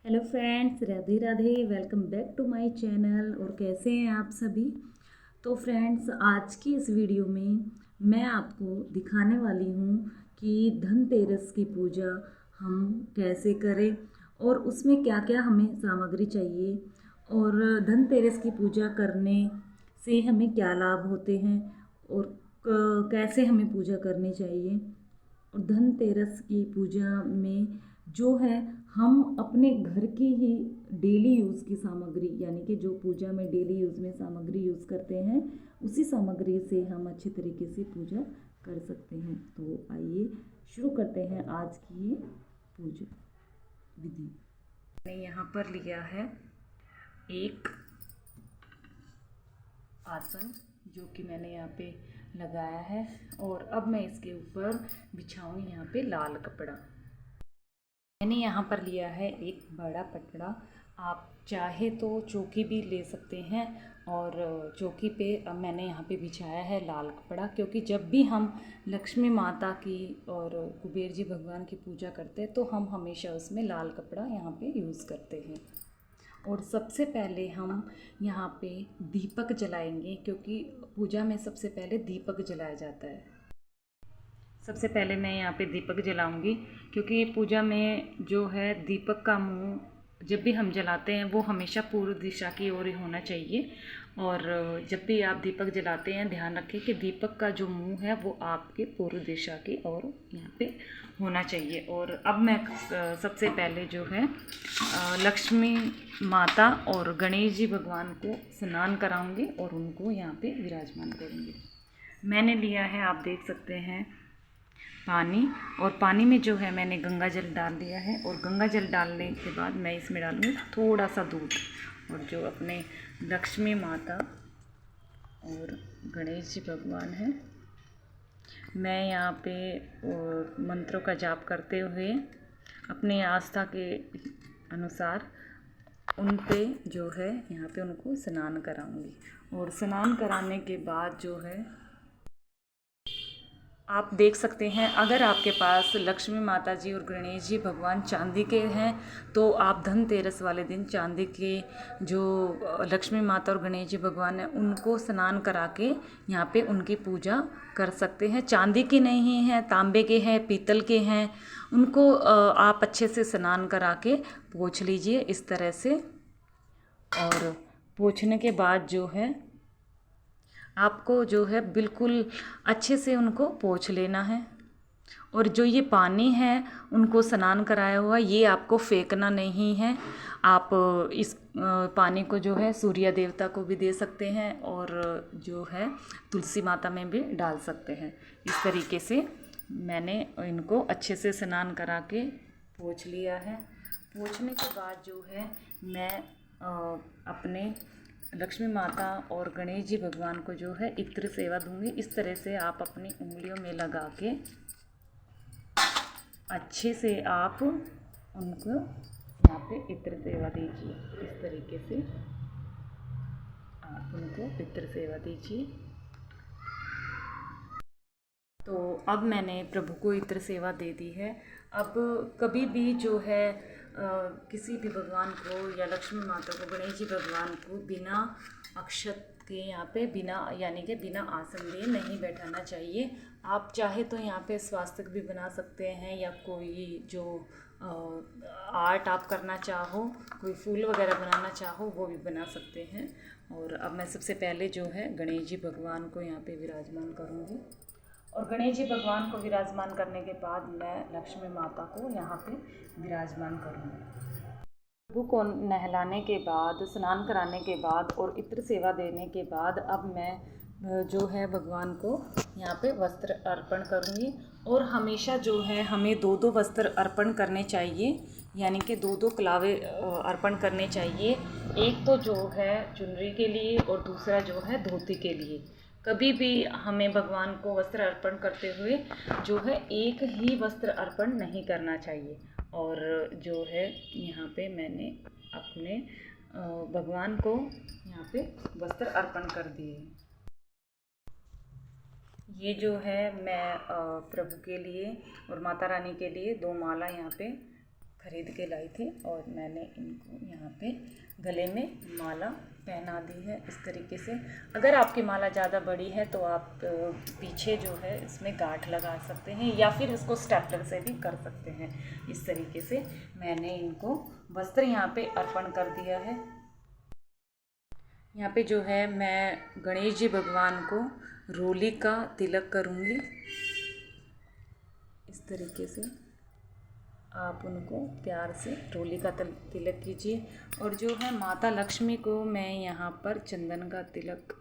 Hello friends, Radhe Radhe. Welcome back to my channel. और कैसे हैं आप सभी। तो फ्रेंड्स, आज की इस वीडियो में मैं आपको दिखाने वाली हूँ कि धनतेरस की पूजा हम कैसे करें और उसमें क्या क्या हमें सामग्री चाहिए और धनतेरस की पूजा करने से हमें क्या लाभ होते हैं और कैसे हमें पूजा करनी चाहिए। और धनतेरस की पूजा में जो है हम अपने घर की ही डेली यूज़ की सामग्री, यानी कि जो पूजा में डेली यूज़ में सामग्री यूज़ करते हैं उसी सामग्री से हम अच्छे तरीके से पूजा कर सकते हैं। तो आइए शुरू करते हैं आज की ये पूजा विधि। मैंने यहाँ पर लिया है एक आसन जो कि मैंने यहाँ पे लगाया है और अब मैं इसके ऊपर बिछाऊंगी यहाँ पे लाल कपड़ा। मैंने यहाँ पर लिया है एक बड़ा पटड़ा। आप चाहे तो चौकी भी ले सकते हैं और चौकी पे अब मैंने यहाँ पे बिछाया है लाल कपड़ा, क्योंकि जब भी हम लक्ष्मी माता की और कुबेर जी भगवान की पूजा करते हैं तो हम हमेशा उसमें लाल कपड़ा यहाँ पे यूज़ करते हैं। और सबसे पहले हम यहाँ पे दीपक जलाएंगे, क्योंकि पूजा में सबसे पहले दीपक जलाया जाता है। सबसे पहले मैं यहाँ पे दीपक जलाऊंगी, क्योंकि पूजा में जो है दीपक का मुंह जब भी हम जलाते हैं वो हमेशा पूर्व दिशा की ओर ही होना चाहिए। और जब भी आप दीपक जलाते हैं ध्यान रखें कि दीपक का जो मुंह है वो आपके पूर्व दिशा की ओर यहाँ पे होना चाहिए। और अब मैं सबसे पहले जो है लक्ष्मी माता और गणेश जी भगवान को स्नान कराऊंगी और उनको यहाँ पे विराजमान करूँगी। मैंने लिया है, आप देख सकते हैं, पानी। और पानी में जो है मैंने गंगा जल डाल दिया है और गंगा जल डालने के बाद मैं इसमें डालूँगी थोड़ा सा दूध। और जो अपने लक्ष्मी माता और गणेश जी भगवान हैं, मैं यहाँ पे मंत्रों का जाप करते हुए अपनी आस्था के अनुसार उन पे जो है यहाँ पे उनको स्नान कराऊंगी। और स्नान कराने के बाद जो है आप देख सकते हैं, अगर आपके पास लक्ष्मी माता जी और गणेश जी भगवान चांदी के हैं तो आप धनतेरस वाले दिन चांदी के जो लक्ष्मी माता और गणेश जी भगवान हैं उनको स्नान करा के यहाँ पे उनकी पूजा कर सकते हैं। चांदी के नहीं हैं, तांबे के हैं, पीतल के हैं, उनको आप अच्छे से स्नान करा के पोंछ लीजिए इस तरह से। और पोंछने के बाद जो है आपको जो है बिल्कुल अच्छे से उनको पोंछ लेना है। और जो ये पानी है उनको स्नान कराया हुआ ये आपको फेंकना नहीं है। आप इस पानी को जो है सूर्य देवता को भी दे सकते हैं और जो है तुलसी माता में भी डाल सकते हैं। इस तरीके से मैंने इनको अच्छे से स्नान करा के पोंछ लिया है। पोंछने के बाद जो है मैं अपने लक्ष्मी माता और गणेश जी भगवान को जो है इत्र सेवा दूंगी। इस तरह से आप अपनी उंगलियों में लगा के अच्छे से आप उनको यहाँ पे इत्र सेवा दीजिए। इस तरीके से आप उनको इत्र सेवा दीजिए। तो अब मैंने प्रभु को इत्र सेवा दे दी है। अब कभी भी जो है किसी भी भगवान को या लक्ष्मी माता को, गणेश जी भगवान को बिना अक्षत के यहाँ पे बिना यानी कि बिना आसन दिए नहीं बैठाना चाहिए। आप चाहे तो यहाँ पे स्वास्तिक भी बना सकते हैं या कोई जो आर्ट आप करना चाहो, कोई फूल वगैरह बनाना चाहो वो भी बना सकते हैं। और अब मैं सबसे पहले जो है गणेश जी भगवान को यहाँ पे विराजमान करूँगी। और गणेश जी भगवान को विराजमान करने के बाद मैं लक्ष्मी माता को यहाँ पे विराजमान करूँगी। प्रभु को नहलाने के बाद, स्नान कराने के बाद और इत्र सेवा देने के बाद अब मैं जो है भगवान को यहाँ पे वस्त्र अर्पण करूँगी। और हमेशा जो है हमें दो दो वस्त्र अर्पण करने चाहिए, यानी कि दो दो कलावे अर्पण करने चाहिए। एक तो जो है चुनरी के लिए और दूसरा जो है धोती के लिए। कभी भी हमें भगवान को वस्त्र अर्पण करते हुए जो है एक ही वस्त्र अर्पण नहीं करना चाहिए। और जो है यहाँ पे मैंने अपने भगवान को यहाँ पे वस्त्र अर्पण कर दिए। ये जो है मैं प्रभु के लिए और माता रानी के लिए दो माला यहाँ पे ख़रीद के लाई थी और मैंने इनको यहाँ पे गले में माला पहना दी है इस तरीके से। अगर आपकी माला ज़्यादा बड़ी है तो आप पीछे जो है इसमें गांठ लगा सकते हैं या फिर इसको स्टेपलर से भी कर सकते हैं। इस तरीके से मैंने इनको वस्त्र यहाँ पे अर्पण कर दिया है। यहाँ पे जो है मैं गणेश जी भगवान को रोली का तिलक करूँगी। इस तरीके से आप उनको प्यार से रोली का तिलक कीजिए। और जो है माता लक्ष्मी को मैं यहाँ पर चंदन का तिलक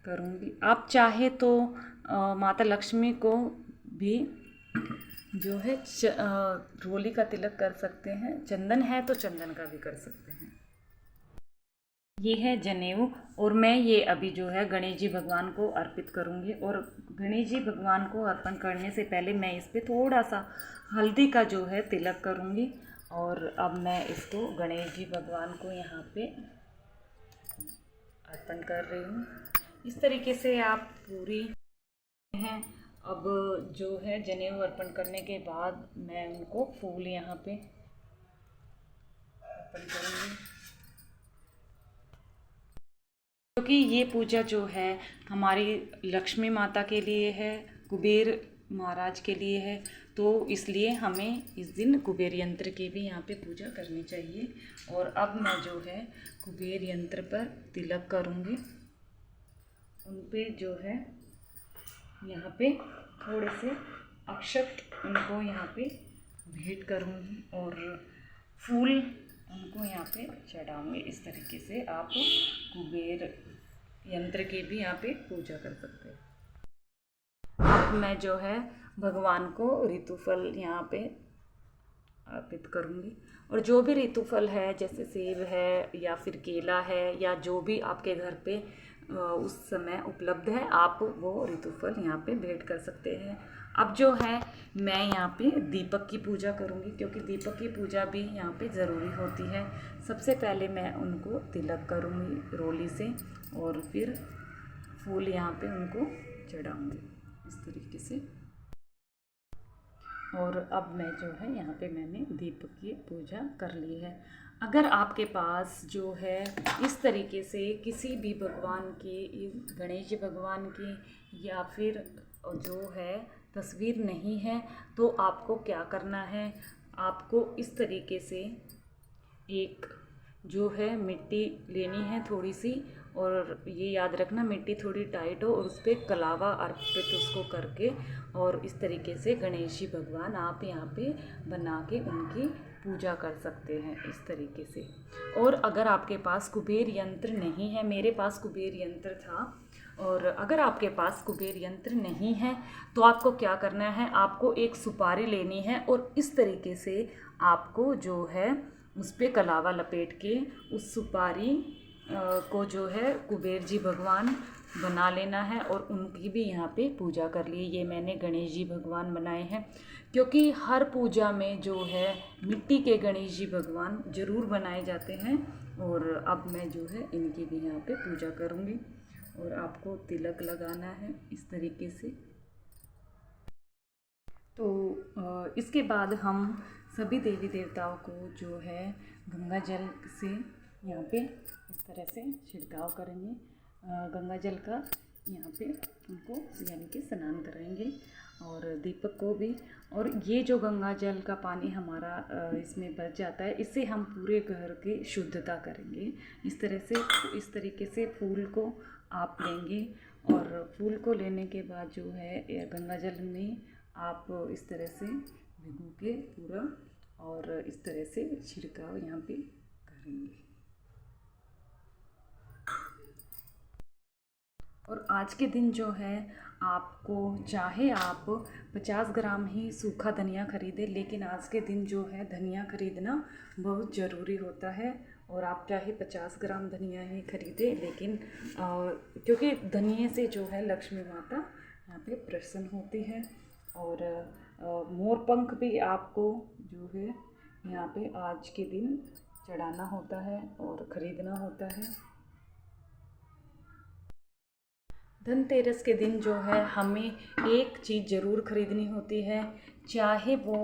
करूँगी। आप चाहे तो माता लक्ष्मी को भी जो है रोली का तिलक कर सकते हैं। चंदन है तो चंदन का भी कर सकते हैं। ये है जनेऊ और मैं ये अभी जो है गणेश जी भगवान को अर्पित करूँगी। और गणेश जी भगवान को अर्पण करने से पहले मैं इस पर थोड़ा सा हल्दी का जो है तिलक करूँगी। और अब मैं इसको गणेश जी भगवान को यहाँ पे अर्पण कर रही हूँ। इस तरीके से आप पूरी हैं। अब जो है जनेऊ अर्पण करने के बाद मैं उनको फूल यहाँ पे अर्पण करूँगी, क्योंकि ये पूजा जो है हमारी लक्ष्मी माता के लिए है, कुबेर महाराज के लिए है, तो इसलिए हमें इस दिन कुबेर यंत्र की भी यहाँ पे पूजा करनी चाहिए। और अब मैं जो है कुबेर यंत्र पर तिलक करूँगी। उन पे जो है यहाँ पे थोड़े से अक्षत उनको यहाँ पे भेंट करूँगी और फूल उनको यहाँ पे चढ़ाऊँगी। इस तरीके से आप कुबेर यंत्र की भी यहाँ पे पूजा कर सकते हैं। अब मैं जो है भगवान को ऋतुफल यहाँ पे अर्पित करूँगी। और जो भी ऋतुफल है, जैसे सेब है या फिर केला है या जो भी आपके घर पे उस समय उपलब्ध है, आप वो ऋतुफल यहाँ पे भेंट कर सकते हैं। अब जो है मैं यहाँ पे दीपक की पूजा करूँगी, क्योंकि दीपक की पूजा भी यहाँ पे ज़रूरी होती है। सबसे पहले मैं उनको तिलक करूँगी रोली से और फिर फूल यहाँ पे उनको चढ़ाऊँगी इस तरीके से। और अब मैं जो है यहाँ पे मैंने दीपक की पूजा कर ली है। अगर आपके पास जो है इस तरीके से किसी भी भगवान की, गणेश जी भगवान की या फिर जो है तस्वीर नहीं है, तो आपको क्या करना है, आपको इस तरीके से एक जो है मिट्टी लेनी है थोड़ी सी, और ये याद रखना मिट्टी थोड़ी टाइट हो और उस पर कलावा अर्पित उसको करके, और इस तरीके से गणेश जी भगवान आप यहाँ पे बना के उनकी पूजा कर सकते हैं इस तरीके से। और अगर आपके पास कुबेर यंत्र नहीं है, मेरे पास कुबेर यंत्र था, और अगर आपके पास कुबेर यंत्र नहीं है तो आपको क्या करना है, आपको एक सुपारी लेनी है और इस तरीके से आपको जो है उस पर कलावा लपेट के उस सुपारी को जो है कुबेर जी भगवान बना लेना है और उनकी भी यहाँ पे पूजा कर ली। ये मैंने गणेश जी भगवान बनाए हैं, क्योंकि हर पूजा में जो है मिट्टी के गणेश जी भगवान ज़रूर बनाए जाते हैं। और अब मैं जो है इनकी भी यहाँ पे पूजा करूँगी। और आपको तिलक लगाना है इस तरीके से। तो इसके बाद हम सभी देवी देवताओं को जो है गंगा जल से यहाँ पे इस तरह से छिड़काव करेंगे। गंगा जल का यहाँ पे उनको यानी कि स्नान कराएंगे और दीपक को भी। और ये जो गंगा जल का पानी हमारा इसमें बच जाता है, इससे हम पूरे घर की शुद्धता करेंगे। इस तरह से, इस तरीके से फूल को आप लेंगे और फूल को लेने के बाद जो है गंगा जल में आप इस तरह से भिगो के पूरा और इस तरह से छिड़काव यहाँ पे करेंगे। और आज के दिन जो है आपको चाहे आप 50 ग्राम ही सूखा धनिया खरीदें, लेकिन आज के दिन जो है धनिया खरीदना बहुत ज़रूरी होता है। और आप चाहे 50 ग्राम धनिया ही खरीदें, लेकिन क्योंकि धनिये से जो है लक्ष्मी माता यहाँ पे प्रसन्न होती है। और मोर पंख भी आपको जो है यहाँ पे आज के दिन चढ़ाना होता है और ख़रीदना होता है। धनतेरस के दिन जो है हमें एक चीज़ ज़रूर ख़रीदनी होती है, चाहे वो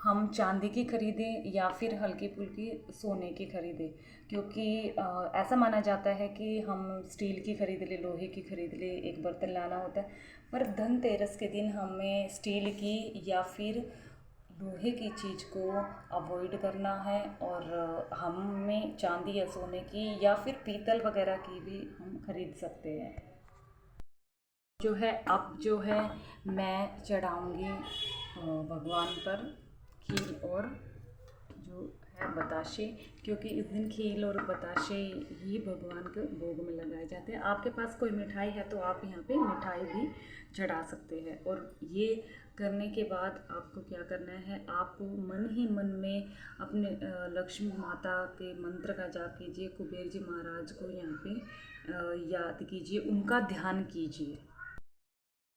हम चांदी की खरीदें या फिर हल्की फुल्की सोने की खरीदें, क्योंकि ऐसा माना जाता है कि हम स्टील की खरीद ले, लोहे की खरीद ले, एक बर्तन लाना होता है, पर धनतेरस के दिन हमें स्टील की या फिर लोहे की चीज़ को अवॉइड करना है, और हमें चांदी या सोने की या फिर पीतल वगैरह की भी हम खरीद सकते हैं। जो है अब जो है मैं चढ़ाऊँगी भगवान पर खीर और जो है बताशे, क्योंकि इस दिन खीर और बताशे ही भगवान के भोग में लगाए जाते हैं। आपके पास कोई मिठाई है तो आप यहाँ पे मिठाई भी चढ़ा सकते हैं। और ये करने के बाद आपको क्या करना है, आप मन ही मन में अपने लक्ष्मी माता के मंत्र का जाप कीजिए, कुबेर जी महाराज को यहाँ पे याद कीजिए, उनका ध्यान कीजिए।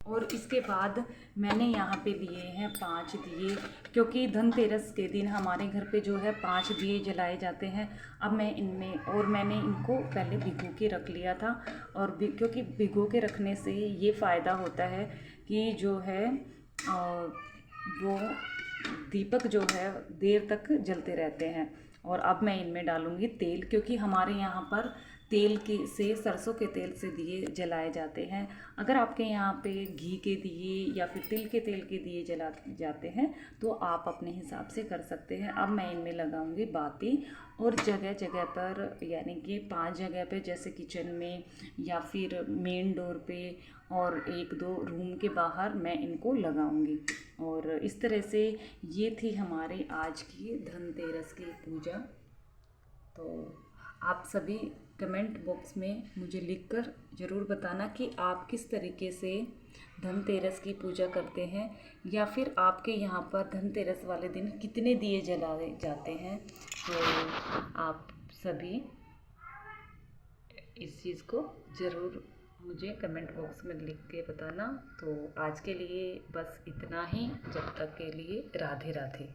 और इसके बाद मैंने यहाँ पे दिए हैं 5 दिए, क्योंकि धनतेरस के दिन हमारे घर पे जो है 5 दिए जलाए जाते हैं। अब मैं इनमें, और मैंने इनको पहले भिगो के रख लिया था, और क्योंकि भिगो के रखने से ये फ़ायदा होता है कि जो है वो दीपक जो है देर तक जलते रहते हैं। और अब मैं इनमें डालूँगी तेल, क्योंकि हमारे यहाँ पर तेल के से, सरसों के तेल से दिए जलाए जाते हैं। अगर आपके यहाँ पे घी के दिए या फिर तिल के तेल के दिए जला जाते हैं तो आप अपने हिसाब से कर सकते हैं। अब मैं इनमें लगाऊंगी बाती, और जगह जगह पर, यानी कि 5 जगह पे, जैसे किचन में या फिर मेन डोर पे और 1-2 रूम के बाहर मैं इनको लगाऊंगी। और इस तरह से ये थी हमारी आज की धनतेरस की पूजा। तो आप सभी कमेंट बॉक्स में मुझे लिखकर ज़रूर बताना कि आप किस तरीके से धनतेरस की पूजा करते हैं, या फिर आपके यहाँ पर धनतेरस वाले दिन कितने दिए जलाए जाते हैं। तो आप सभी इस चीज़ को ज़रूर मुझे कमेंट बॉक्स में लिख के बताना। तो आज के लिए बस इतना ही, जब तक के लिए राधे राधे।